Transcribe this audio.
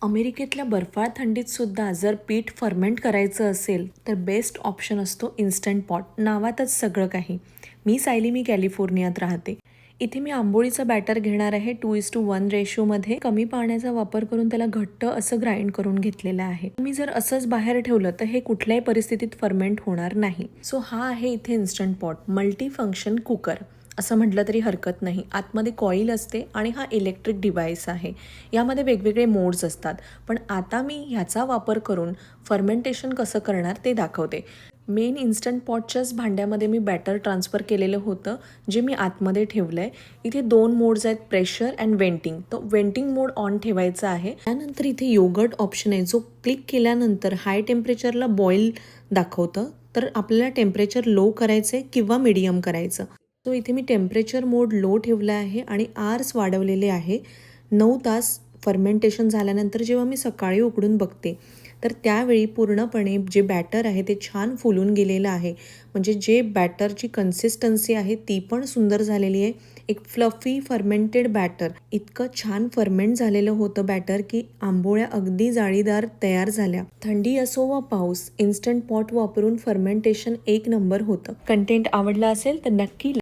अमेरिकेतल्या बर्फाळ थंडीत सुद्धा जर पीठ फर्मेंट करायचं असेल तर बेस्ट ऑप्शन असतो इन्स्टंट पॉट. नावातच सगळं काही. मी सायली, मी कॅलिफोर्नियात राहते. इथे मी आंबोळीचं बॅटर घेणार आहे 2:1 रेशोमध्ये. कमी पाण्याचा वापर करून त्याला घट्ट असं ग्राइंड करून घेतलेलं आहे. मी जर असंच बाहेर ठेवलं तर हे कुठल्याही परिस्थितीत फर्मेंट होणार नाही. सो हा आहे इथे instant pot. Multi function cooker असं म्हटलं तरी हरकत नाही. आतमध्ये कॉईल असते आणि हा इलेक्ट्रिक डिव्हाइस आहे. यामध्ये वेगवेगळे मोड्स असतात. पण आता मी ह्याचा वापर करून फर्मेंटेशन कसं करणार ते दाखवते. मेन इन्स्टंट पॉटच्याच भांड्यामध्ये मी बॅटर ट्रान्सफर केलेलं होतं, जे मी आतमध्ये ठेवलं आहे. इथे 2 मोड्स आहेत, प्रेशर अँड वेंटिंग. तो वेंटिंग मोड ऑन ठेवायचा आहे. त्यानंतर इथे योगर्ट ऑप्शन आहे, जो क्लिक केल्यानंतर हाय टेम्परेचरला बॉईल दाखवतं. तर आपल्याला टेम्परेचर लो करायचं आहे किंवा मीडियम करायचं. सो इथे मी टेम्परेचर मोड लो ठेवला आहे आणि आर्स वाढवलेले आहे. 9 तास फर्मेंटेशन झाल्यानंतर जेव्हा मी सकाळी उघडून बघते तर त्यावेळी पूर्णपणे जे बॅटर आहे ते छान फुलून गेलेलं आहे. म्हणजे जे बॅटरची कन्सिस्टन्सी आहे ती पण सुंदर झालेली आहे. एक फ्लफी फर्मेंटेड बॅटर. इतकं छान फर्मेंट झालेलं होतं बॅटर की आंबोळ्या अगदी जाळीदार तयार झाल्या. थंडी असो वा पाऊस, इन्स्टंट पॉट वापरून फर्मेंटेशन एक नंबर होतं. कंटेंट आवडला असेल तर नक्की